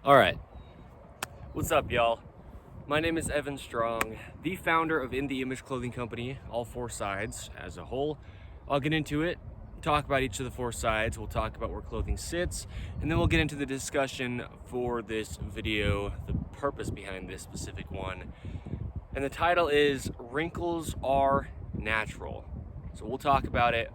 Alright, what's up y'all? My name is Evan Strong, the founder of In The Image Clothing Company, all four sides as a whole. I'll get into it, talk about each of the four sides, we'll talk about where clothing sits, and then we'll get into the discussion for this video, the purpose behind this specific one. And the title is Wrinkles Are Natural. So we'll talk about it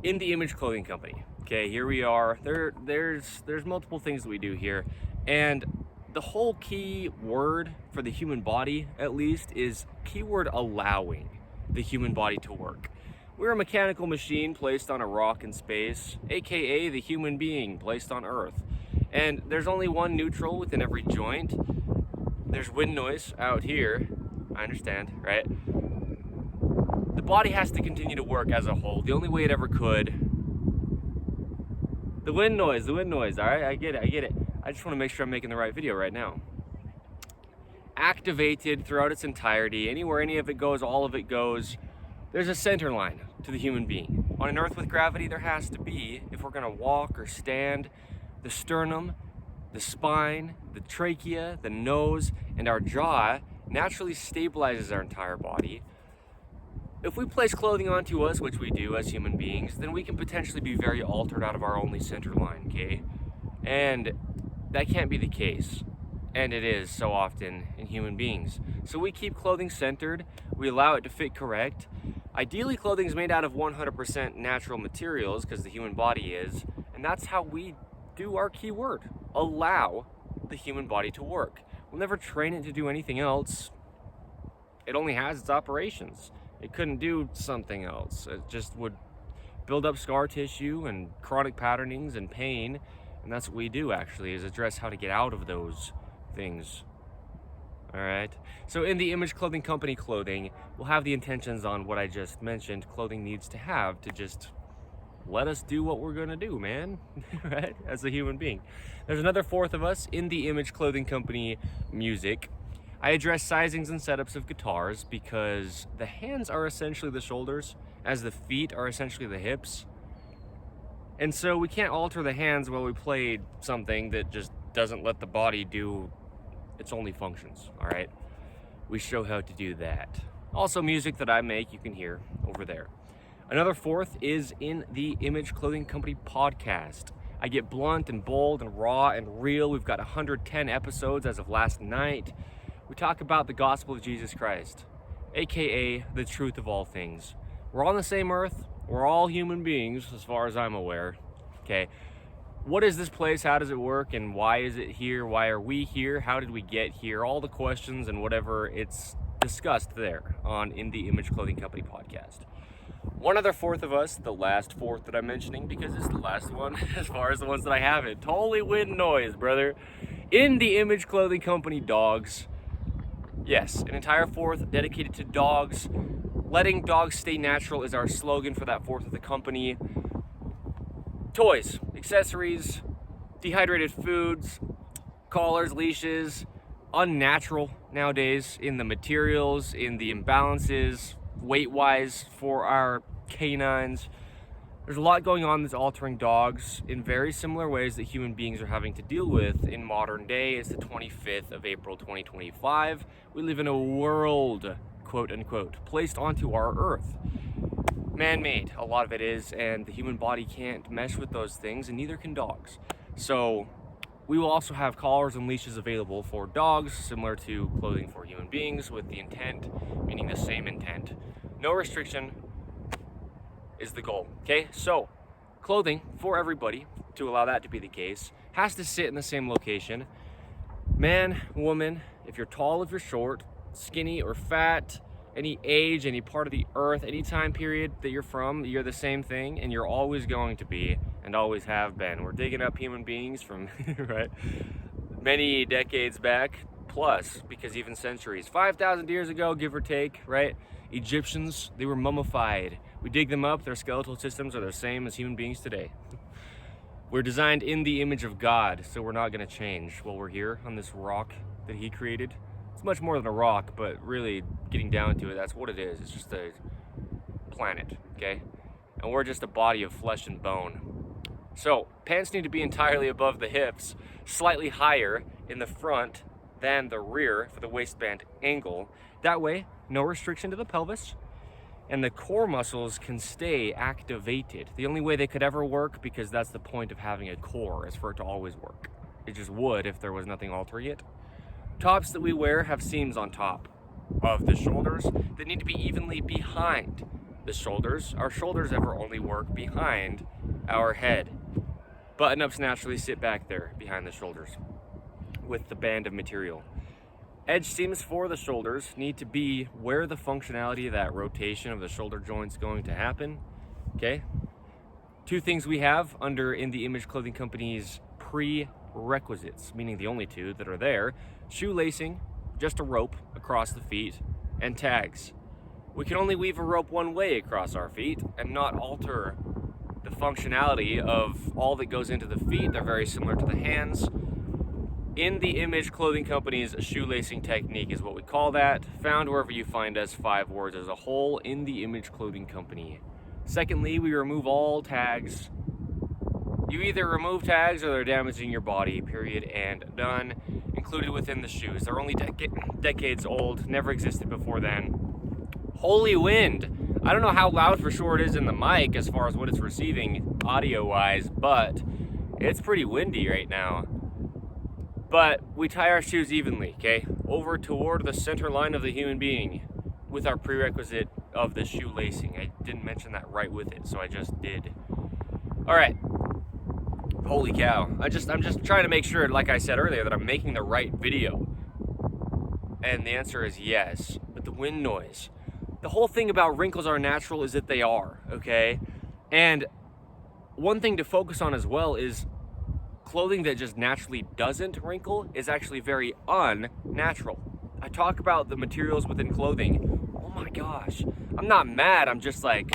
in the Image Clothing Company. Okay, here we are. There's multiple things that we do here, and the whole key word for the human body, at least, is keyword allowing the human body to work. We're a mechanical machine placed on a rock in space, aka the human being placed on Earth. And there's only one neutral within every joint. There's wind noise out here, I understand, right? The body has to continue to work as a whole, the only way it ever could. The wind noise, all right? I get it. I just want to make sure I'm making the right video right now. Activated throughout its entirety, anywhere any of it goes, all of it goes. There's a center line to the human being. On an Earth with gravity, there has to be, if we're gonna walk or stand, the sternum, the spine, the trachea, the nose, and our jaw naturally stabilizes our entire body. If we place clothing onto us, which we do as human beings, then we can potentially be very altered out of our only center line, okay? And that can't be the case. And it is so often in human beings. So we keep clothing centered, we allow it to fit correct. Ideally, clothing is made out of 100% natural materials, because the human body is, and that's how we do our key word, allow the human body to work. We'll never train it to do anything else. It only has its operations. It couldn't do something else. It just would build up scar tissue and chronic patternings and pain. And that's what we do, actually, is address how to get out of those things. All right. So in the Image Clothing Company clothing, we'll have the intentions on what I just mentioned clothing needs to have to just let us do what we're going to do, man, right? As a human being. There's another fourth of us in the Image Clothing Company music. I address sizings and setups of guitars because the hands are essentially the shoulders, as the feet are essentially the hips. And so we can't alter the hands while we play something that just doesn't let the body do its only functions, all right? We show how to do that. Also, music that I make, you can hear over there. Another fourth is in the Image Clothing Company podcast. I get blunt and bold and raw and real. We've got 110 episodes as of last night. We talk about the gospel of Jesus Christ, aka the truth of all things. We're on the same earth. We're all human beings, as far as I'm aware. Okay, what is this place? How does it work? And why is it here? Why are we here? How did we get here? All the questions and whatever, it's discussed there on In the Image Clothing Company podcast. One other fourth of us, the last fourth that I'm mentioning, because it's the last one as far as the ones that I haven't. Totally wind noise, brother. In the Image Clothing Company dogs. Yes, an entire fourth dedicated to dogs. Letting dogs stay natural is our slogan for that fourth of the company. Toys, accessories, dehydrated foods, collars, leashes, unnatural nowadays in the materials, in the imbalances, weight-wise for our canines. There's a lot going on that's altering dogs in very similar ways that human beings are having to deal with in modern day. It's the 25th of April, 2025. We live in a world, quote unquote, placed onto our earth. Man-made, a lot of it is, and the human body can't mesh with those things, and neither can dogs. So we will also have collars and leashes available for dogs, similar to clothing for human beings, with the intent, meaning the same intent. No restriction is the goal, okay? So clothing for everybody, to allow that to be the case, has to sit in the same location. Man, woman, if you're tall, if you're short, skinny or fat, any age, any part of the earth, any time period that you're from, you're the same thing, and you're always going to be and always have been. We're digging up human beings from right, many decades back plus, because even centuries, 5,000 years ago, give or take, right? Egyptians, they were mummified. We dig them up, their skeletal systems are the same as human beings today. We're designed in the image of God, so we're not going to change while we're here on this rock that he created. It's much more than a rock, but really getting down to it, that's what it is. It's just a planet, okay? And we're just a body of flesh and bone. So pants need to be entirely above the hips, slightly higher in the front than the rear for the waistband angle. That way, no restriction to the pelvis, and the core muscles can stay activated. The only way they could ever work, because that's the point of having a core, is for it to always work. It just would if there was nothing altering it. Tops that we wear have seams on top of the shoulders that need to be evenly behind the shoulders. Our shoulders ever only work behind our head. Button-ups naturally sit back there behind the shoulders with the band of material. Edge seams for the shoulders need to be where the functionality of that rotation of the shoulder joint is going to happen. Okay? Two things we have under In The Image Clothing Company's prerequisites, meaning the only two that are there: shoe lacing, just a rope across the feet, and tags. We can only weave a rope one way across our feet and not alter the functionality of all that goes into the feet. They're very similar to the hands. In The Image Clothing Company's shoelacing technique is what we call that. Found wherever you find us, 5 words as a whole, In The Image Clothing Company. Secondly, we remove all tags. You either remove tags or they're damaging your body, period, and done. Included within the shoes. They're only decades old, never existed before then. Holy wind! I don't know how loud for sure it is in the mic as far as what it's receiving audio-wise, but it's pretty windy right now. But we tie our shoes evenly, okay? Over toward the center line of the human being with our prerequisite of the shoe lacing. I didn't mention that right with it, so I just did. All right. Holy cow. I'm just trying to make sure, like I said earlier, that I'm making the right video. And the answer is yes. But the wind noise. The whole thing about Wrinkles Are Natural is that they are, okay? And one thing to focus on as well is clothing that just naturally doesn't wrinkle is actually very unnatural. I talk about the materials within clothing. Oh my gosh. I'm not mad. I'm just like,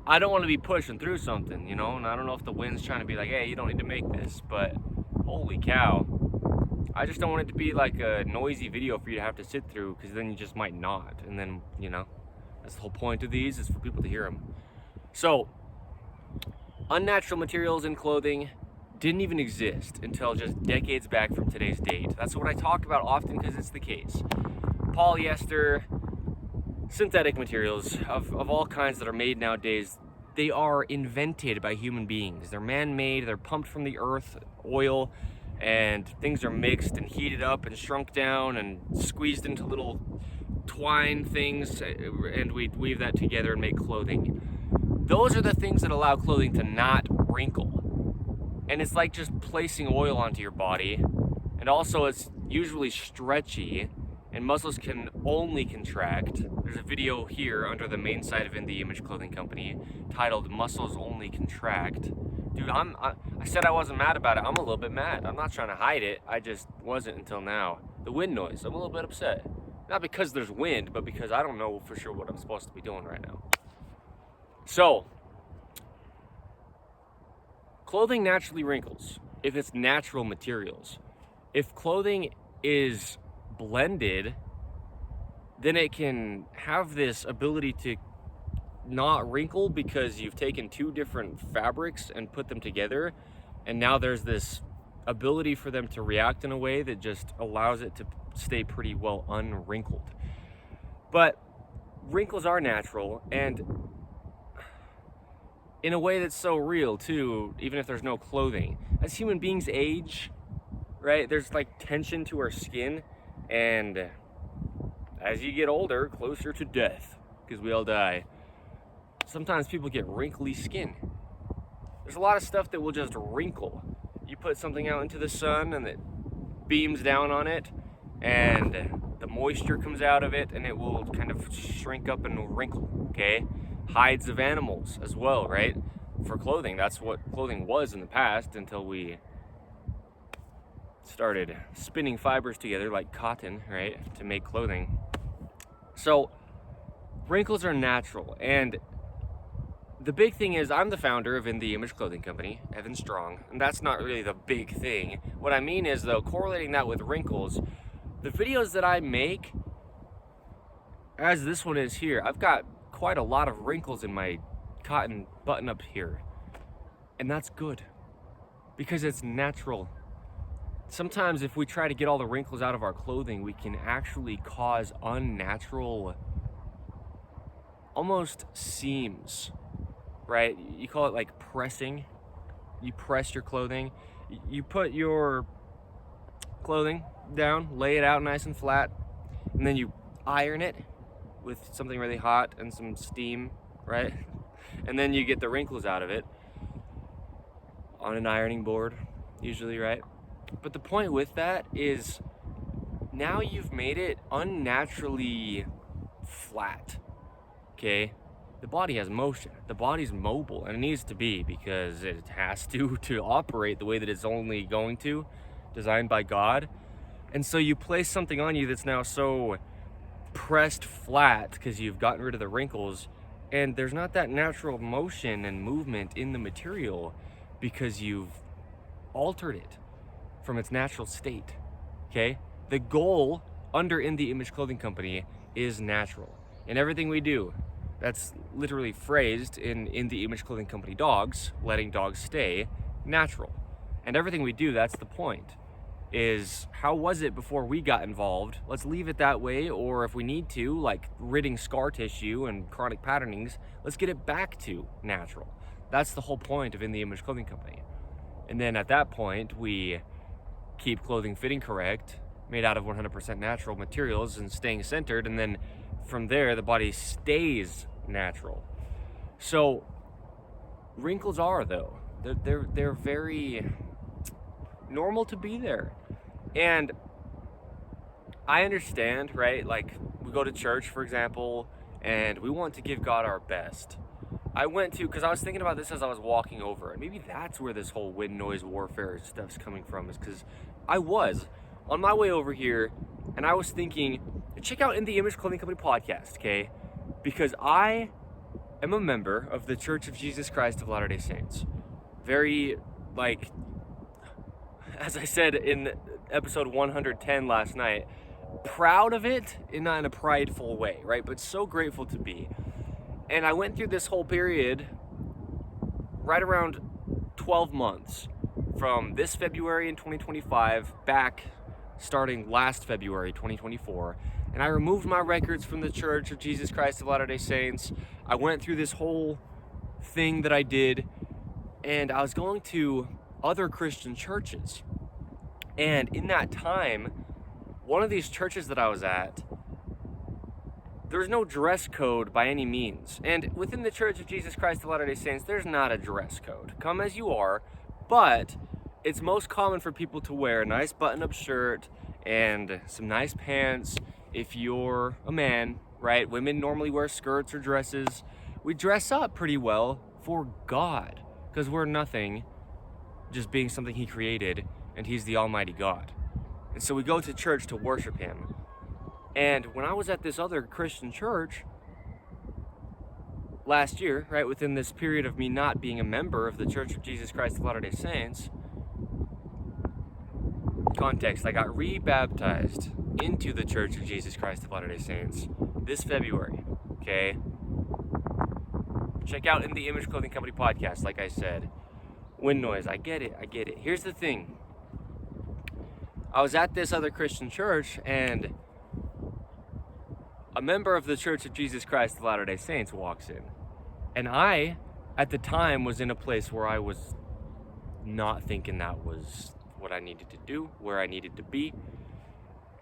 I don't want to be pushing through something, you know? And I don't know if the wind's trying to be like, hey, you don't need to make this. But holy cow. I just don't want it to be like a noisy video for you to have to sit through, because then you just might not. And then, you know, that's the whole point of these, is for people to hear them. So, unnatural materials in clothing didn't even exist until just decades back from today's date. That's what I talk about often because it's the case. Polyester, synthetic materials of all kinds that are made nowadays, they are invented by human beings. They're man-made, they're pumped from the earth, oil, and things are mixed and heated up and shrunk down and squeezed into little twine things, and we weave that together and make clothing. Those are the things that allow clothing to not wrinkle. And it's like just placing oil onto your body. And also it's usually stretchy, and muscles can only contract. There's a video here under the main site of In The Image Clothing Company titled Muscles Only Contract. Dude, I said I wasn't mad about it. I'm a little bit mad. I'm not trying to hide it. I just wasn't until now. The wind noise, I'm a little bit upset. Not because there's wind, but because I don't know for sure what I'm supposed to be doing right now. So, clothing naturally wrinkles if it's natural materials. If clothing is blended, then it can have this ability to not wrinkle because you've taken two different fabrics and put them together, and now there's this ability for them to react in a way that just allows it to stay pretty well unwrinkled. But wrinkles are natural, and in a way that's so real too, even if there's no clothing. As human beings age, right, there's like tension to our skin, and as you get older, closer to death, because we all die, sometimes people get wrinkly skin. There's a lot of stuff that will just wrinkle. You put something out into the sun and it beams down on it, and the moisture comes out of it, and it will kind of shrink up and wrinkle, okay? Hides of animals as well, right? For clothing, that's what clothing was in the past, until we started spinning fibers together like cotton, right, to make clothing. So wrinkles are natural, and the big thing is, I'm the founder of In The Image Clothing Company, Evan Strong, and that's not really the big thing. What I mean is, though, correlating that with wrinkles, the videos that I make, as this one is here, I've got quite a lot of wrinkles in my cotton button up here. And that's good because it's natural. Sometimes if we try to get all the wrinkles out of our clothing, we can actually cause unnatural, almost seams, right? You call it like pressing. You press your clothing. You put your clothing down, lay it out nice and flat, and then you iron it with something really hot and some steam, right? And then you get the wrinkles out of it on an ironing board, usually, right? But the point with that is now you've made it unnaturally flat, okay? The body has motion. The body's mobile, and it needs to be because it has to operate the way that it's only going to, designed by God. And so you place something on you that's now so pressed flat because you've gotten rid of the wrinkles, and there's not that natural motion and movement in the material because you've altered it from its natural state, okay? The goal under In The Image Clothing Company is natural. In everything we do, that's literally phrased in The Image Clothing Company dogs, letting dogs stay natural. And everything we do, that's the point, is how was it before we got involved? Let's leave it that way, or if we need to, like ridding scar tissue and chronic patternings, let's get it back to natural. That's the whole point of In The Image Clothing Company. And then at that point, we keep clothing fitting correct, made out of 100% natural materials and staying centered, and then from there, the body stays natural. So wrinkles are, though, they're very normal to be there. And I understand, right? Like, we go to church, for example, and we want to give God our best. I went to, because I was thinking about this as I was walking over, and maybe that's where this whole wind noise warfare stuff's coming from, is because I was on my way over here, and I was thinking, check out In The Image Clothing Company podcast, okay? Because I am a member of the Church of Jesus Christ of Latter-day Saints. Very, like, as I said in episode 110 last night, proud of it, not in a prideful way, right? But so grateful to be. And I went through this whole period right around 12 months from this February in 2025 back starting last February 2024. And I removed my records from the Church of Jesus Christ of Latter-day Saints. I went through this whole thing that I did, and I was going to other Christian churches. And in that time, one of these churches that I was at, there was no dress code by any means. And within the Church of Jesus Christ of Latter-day Saints, there's not a dress code. Come as you are, but it's most common for people to wear a nice button-up shirt and some nice pants if you're a man, right? Women normally wear skirts or dresses. We dress up pretty well for God because we're nothing, just being something He created, and He's the Almighty God. And so we go to church to worship Him. And when I was at this other Christian church last year, right, within this period of me not being a member of the Church of Jesus Christ of Latter-day Saints, context, I got re-baptized into the Church of Jesus Christ of Latter-day Saints this February, okay? Check out In The Image Clothing Company podcast, like I said. Wind noise, I get it. Here's the thing. I was at this other Christian church, and a member of the Church of Jesus Christ of Latter-day Saints walks in. And I, at the time, was in a place where I was not thinking that was what I needed to do, where I needed to be.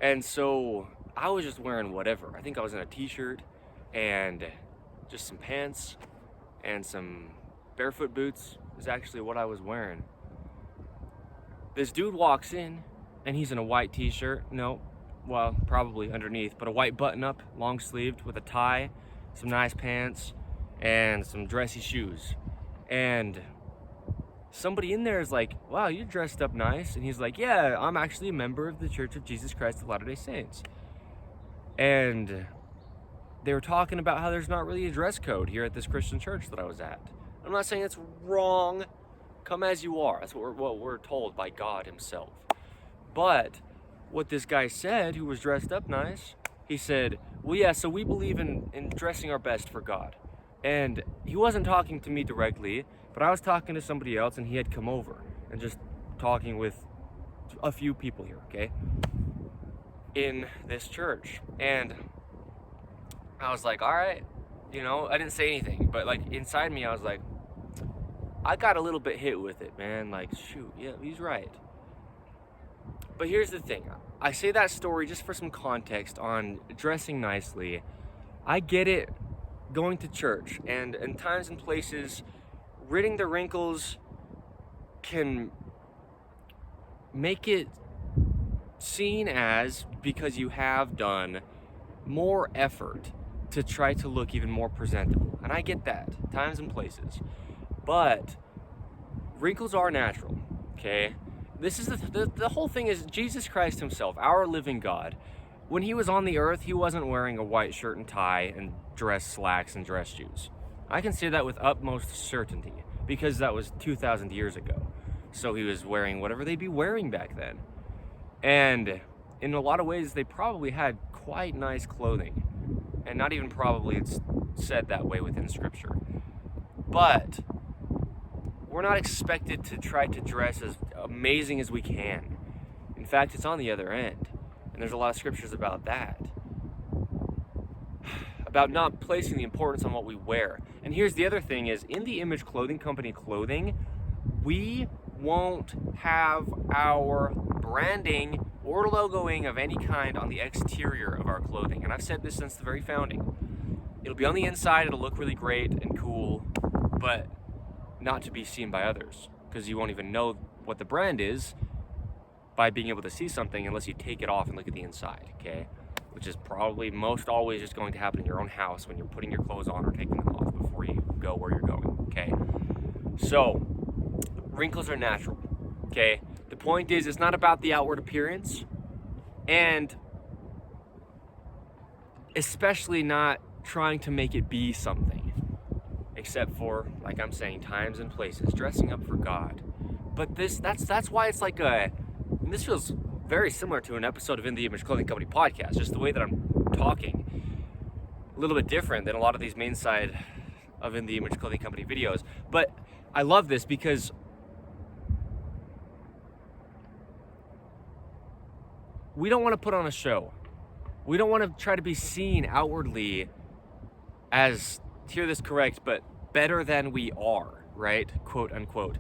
And so I was just wearing whatever. I think I was in a t-shirt and just some pants and some barefoot boots is actually what I was wearing. This dude walks in and he's in a white t-shirt. No, well, probably underneath, but a white button-up, long-sleeved with a tie, some nice pants, and some dressy shoes. And somebody in there is like, wow, you're dressed up nice. And he's like, yeah, I'm actually a member of the Church of Jesus Christ of Latter-day Saints. And they were talking about how there's not really a dress code here at this Christian church that I was at. I'm not saying it's wrong. Come as you are. That's what we're told by God Himself. But what this guy said, who was dressed up nice, he said, well, yeah, so we believe in dressing our best for God. And he wasn't talking to me directly, But I was talking to somebody else, and he had come over and just talking with a few people here, okay, in this church. And I was like, all right, I didn't say anything, but like inside me, I was like, I got a little bit hit with it, man. Like, shoot, yeah, he's right. But here's the thing. I say that story just for some context on dressing nicely. I get it, going to church, and in times and places, ridding the wrinkles can make it seen as because you have done more effort to try to look even more presentable. And I get that, times and places. But wrinkles are natural, okay? This is the whole thing is Jesus Christ himself, our living God. When he was on the earth, he wasn't wearing a white shirt and tie and dress slacks and dress shoes. I can say that with utmost certainty because that was 2,000 years ago. So he was wearing whatever they'd be wearing back then. And in a lot of ways, they probably had quite nice clothing. And not even probably, it's said that way within scripture. But we're not expected to try to dress as amazing as we can. In fact, it's on the other end. And there's a lot of scriptures about that. About not placing the importance on what we wear. And here's the other thing is, in the Image Clothing Company clothing, we won't have our branding or logoing of any kind on the exterior of our clothing. And I've said this since the very founding. It'll be on the inside, it'll look really great and cool, but not to be seen by others, because you won't even know what the brand is by being able to see something unless you take it off and look at the inside, okay? Which is probably most always just going to happen in your own house when you're putting your clothes on or taking them off before you go where you're going, okay? So, wrinkles are natural, okay? The point is, it's not about the outward appearance, and especially not trying to make it be something, except for, like I'm saying, times and places, dressing up for God. But that's why it's like and this feels very similar to an episode of In the Image Clothing Company podcast, just the way that I'm talking, a little bit different than a lot of these main side of In the Image Clothing Company videos. But I love this because we don't want to put on a show. We don't want to try to be seen outwardly as, hear this correct, but better than we are, right? Quote unquote.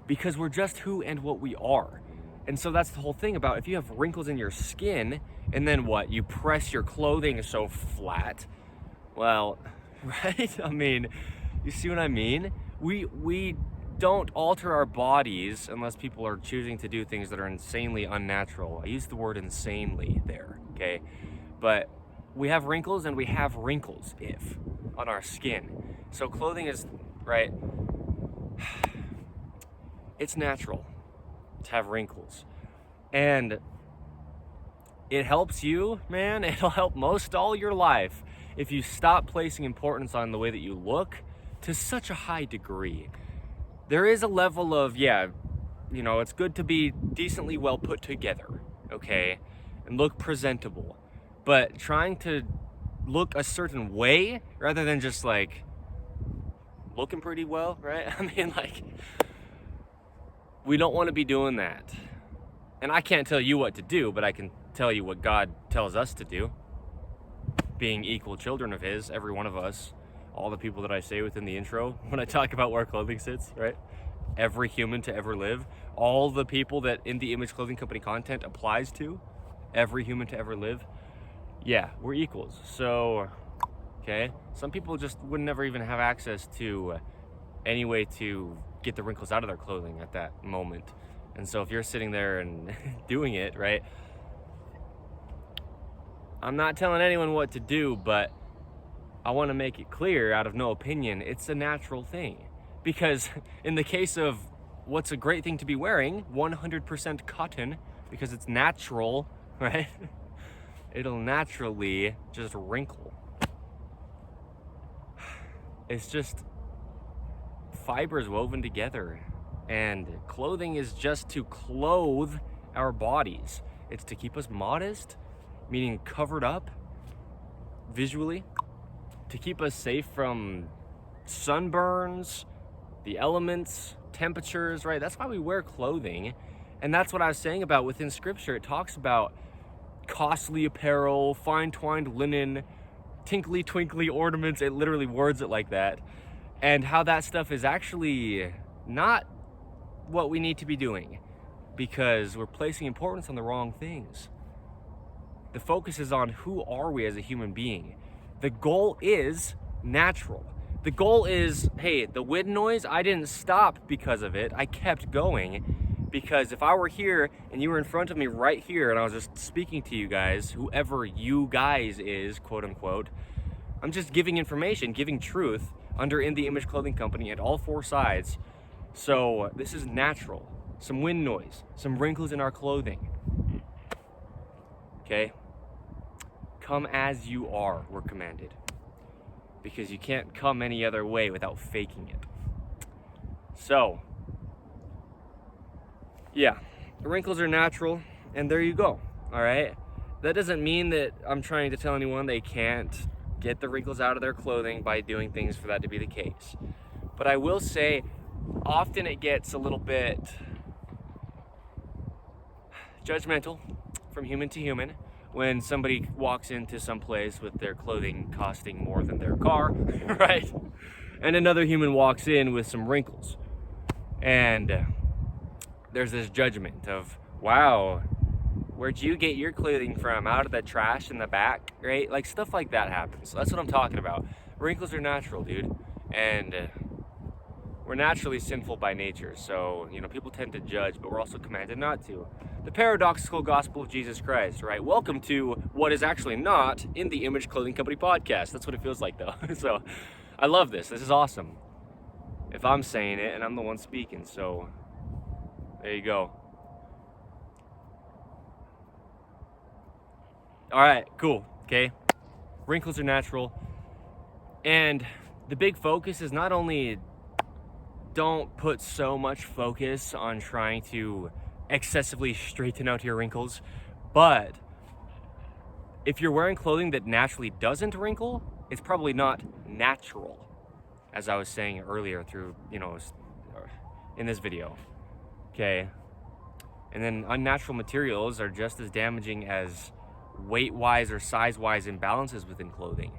Because we're just who and what we are. And so that's the whole thing about if you have wrinkles in your skin and then what? You press your clothing so flat. Well, right? I mean, you see what I mean? We don't alter our bodies unless people are choosing to do things that are insanely unnatural. I use the word insanely there, okay? But we have wrinkles and we have wrinkles on our skin. So clothing is, right? It's natural to have wrinkles. And it helps you, man. It'll help most all your life if you stop placing importance on the way that you look to such a high degree. There is a level of, it's good to be decently well put together, okay? And look presentable. But trying to look a certain way rather than just like looking pretty well, right? I mean, like, we don't want to be doing that. And I can't tell you what to do, but I can tell you what God tells us to do. Being equal children of His, every one of us, all the people that I say within the intro when I talk about where clothing sits, right? Every human to ever live, all the people that In the Image Clothing Company content applies to, every human to ever live, yeah, we're equals. So, okay, some people just would never even have access to any way to get the wrinkles out of their clothing at that moment. And so if you're sitting there and doing it, right, I'm not telling anyone what to do, but I want to make it clear out of no opinion, it's a natural thing. Because in the case of what's a great thing to be wearing, 100% cotton, because it's natural, right? It'll naturally just wrinkle. It's just fibers woven together. And clothing is just to clothe our bodies. It's to keep us modest, meaning covered up visually, to keep us safe from sunburns, the elements, temperatures, right? That's why we wear clothing. And that's what I was saying about within scripture. It talks about costly apparel, fine twined linen, tinkly twinkly ornaments. It literally words it like that. And how that stuff is actually not what we need to be doing, because we're placing importance on the wrong things. The focus is on who are we as a human being. The goal is natural. The goal is, hey, the wind noise, I didn't stop because of it. I kept going, because if I were here and you were in front of me right here and I was just speaking to you guys, whoever you guys is, quote unquote, I'm just giving information, giving truth under In The Image Clothing Company at all four sides. So this is natural. Some wind noise, some wrinkles in our clothing. Okay? Come as you are, we're commanded. Because you can't come any other way without faking it. So, yeah, the wrinkles are natural, and there you go, all right? That doesn't mean that I'm trying to tell anyone they can't get the wrinkles out of their clothing by doing things for that to be the case. But I will say, often it gets a little bit judgmental from human to human when somebody walks into some place with their clothing costing more than their car, right? And another human walks in with some wrinkles. And there's this judgment of, wow, where'd you get your clothing from? Out of the trash in the back, right? Like stuff like that happens. That's what I'm talking about. Wrinkles are natural, dude. And we're naturally sinful by nature. So, people tend to judge, but we're also commanded not to. The paradoxical gospel of Jesus Christ, right? Welcome to what is actually not In The Image Clothing Company podcast. That's what it feels like, though. So I love this. This is awesome. If I'm saying it and I'm the one speaking, so there you go. All right, cool. Okay. Wrinkles are natural. And the big focus is not only don't put so much focus on trying to excessively straighten out your wrinkles, but if you're wearing clothing that naturally doesn't wrinkle, it's probably not natural, as I was saying earlier through, in this video. Okay. And then unnatural materials are just as damaging as weight-wise or size-wise imbalances within clothing.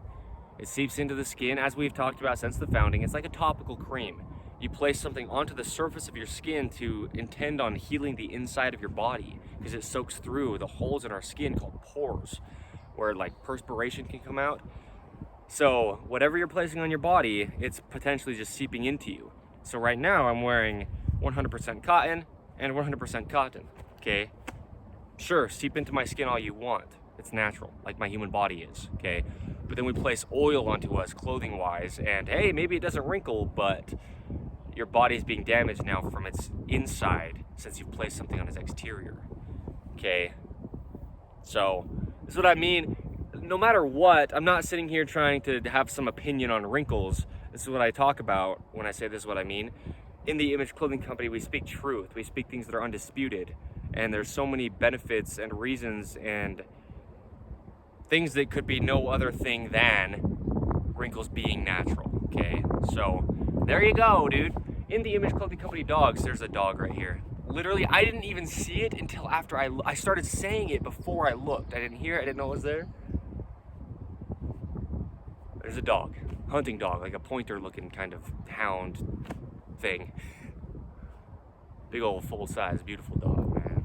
It seeps into the skin, as we've talked about since the founding. It's like a topical cream. You place something onto the surface of your skin to intend on healing the inside of your body, because it soaks through the holes in our skin called pores, where like perspiration can come out. So whatever you're placing on your body, it's potentially just seeping into you. So right now I'm wearing 100% cotton and 100% cotton, okay? Sure, seep into my skin all you want. It's natural, like my human body is, okay? But then we place oil onto us clothing-wise, and hey, maybe it doesn't wrinkle, but your body's being damaged now from its inside since you've placed something on its exterior, okay? So this is what I mean. No matter what, I'm not sitting here trying to have some opinion on wrinkles. This is what I talk about when I say this is what I mean. In the Image Clothing Company, we speak truth. We speak things that are undisputed. And there's so many benefits and reasons and things that could be no other thing than wrinkles being natural, okay? So there you go, dude. In the Image Clothing Company dogs, there's a dog right here. Literally, I didn't even see it until after I started saying it before I looked. I didn't hear it, I didn't know it was there. There's a dog, hunting dog, like a pointer looking kind of hound thing. Big old full-size, beautiful dog, man.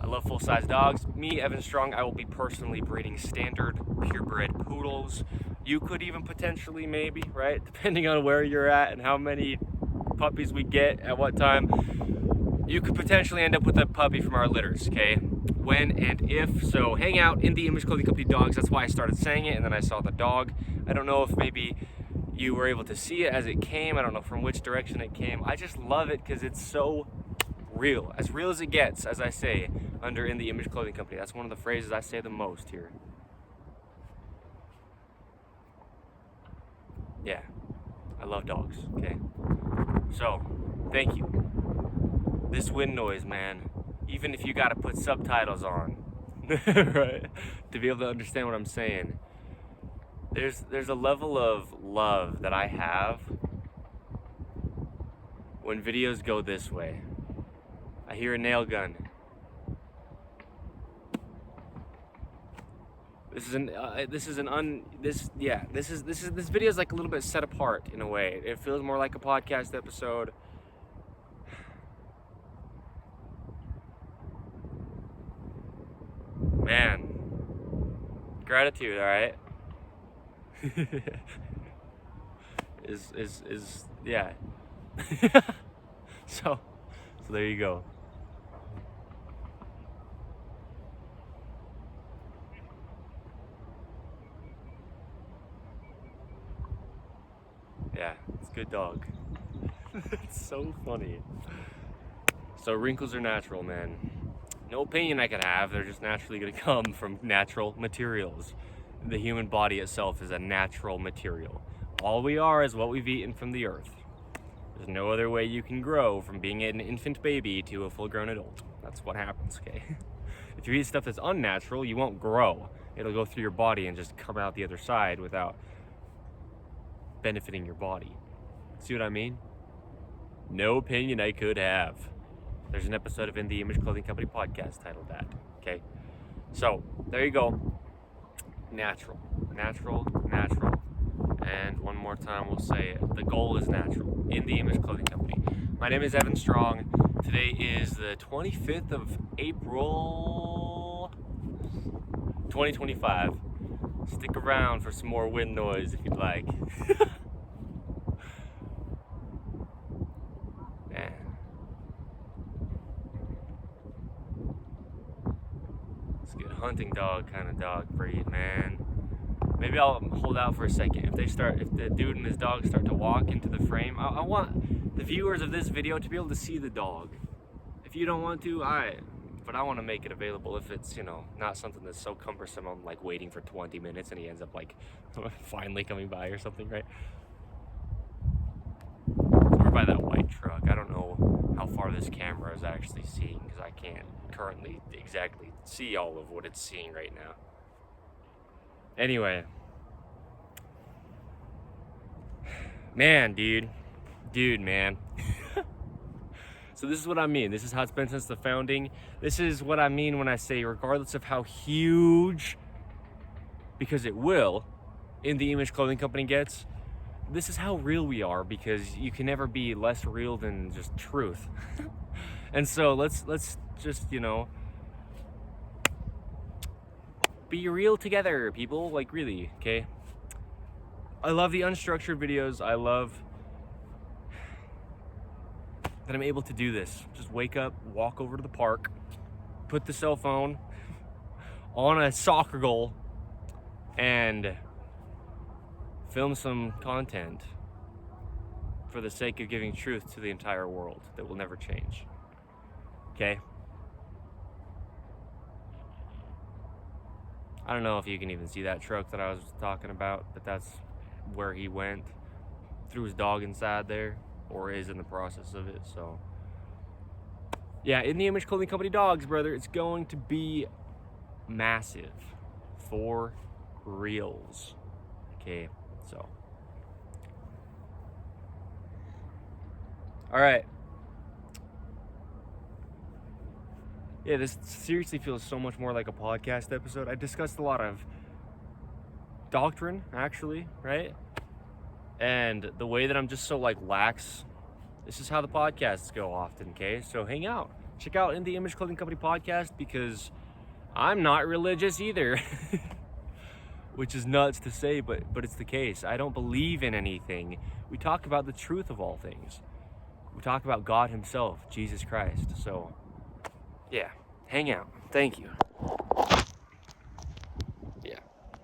I love full-size dogs. Me, Evan Strong, I will be personally breeding standard purebred poodles. You could even potentially, maybe, right? Depending on where you're at and how many puppies we get at what time, you could potentially end up with a puppy from our litters, okay? When and if. So hang out in the Image Clothing Company dogs. That's why I started saying it, and then I saw the dog. I don't know if maybe you were able to see it as it came. I don't know from which direction it came. I just love it because it's so real. As real as it gets, as I say, under In the Image Clothing Company. That's one of the phrases I say the most here. Yeah, I love dogs, okay? So, thank you. This wind noise, man, even if you gotta put subtitles on, right, to be able to understand what I'm saying, there's a level of love that I have when videos go this way. I hear a nail gun. This video is like a little bit set apart in a way. It feels more like a podcast episode. Man, gratitude, all right. Yeah. so there you go. Yeah, it's a good dog. It's so funny. So wrinkles are natural, man. No opinion I could have, they're just naturally gonna come from natural materials. The human body itself is a natural material. All we are is what we've eaten from the earth. There's no other way you can grow from being an infant baby to a full-grown adult. That's what happens, okay? If you eat stuff that's unnatural, you won't grow. It'll go through your body and just come out the other side without benefiting your body. See what I mean? No opinion I could have. There's an episode of In the Image Clothing Company podcast titled that, okay? So, there you go. Natural, natural, natural. And one more time we'll say it. The goal is natural. In the Image Clothing Company. My name is Evan Strong. Today is the 25th of April, 2025. Stick around for some more wind noise if you'd like. Man. It's a good hunting dog kind of dog breed, man. Maybe I'll hold out for a second. If the dude and his dog start to walk into the frame, I want the viewers of this video to be able to see the dog. If you don't want to, but I want to make it available if it's, not something that's so cumbersome. I'm like waiting for 20 minutes and he ends up like finally coming by or something, right? Or by that white truck. I don't know how far this camera is actually seeing because I can't currently exactly see all of what it's seeing right now. Anyway, man, dude, man. So this is what I mean. This is how it's been since the founding. This is what I mean when I say, regardless of how huge, because it will, In the Image Clothing Company gets, this is how real we are, because you can never be less real than just truth. And so let's just, be real together, people. Like, really, okay? I love the unstructured videos. I love that I'm able to do this. Just wake up, walk over to the park, put the cell phone on a soccer goal, and film some content for the sake of giving truth to the entire world that will never change. Okay? I don't know if you can even see that truck that I was talking about, but that's where he went. Threw his dog inside there, or is in the process of it, so. Yeah, In the Image Clothing Company dogs, brother, it's going to be massive. For reals. Okay, so. All right. Yeah, this seriously feels so much more like a podcast episode. I discussed a lot of doctrine, actually, right? And the way that I'm just so lax, this is how the podcasts go often, okay? So hang out. Check out In the Image Clothing Company podcast, because I'm not religious either. Which is nuts to say, but it's the case. I don't believe in anything. We talk about the truth of all things. We talk about God himself, Jesus Christ. So, yeah, hang out. Thank you.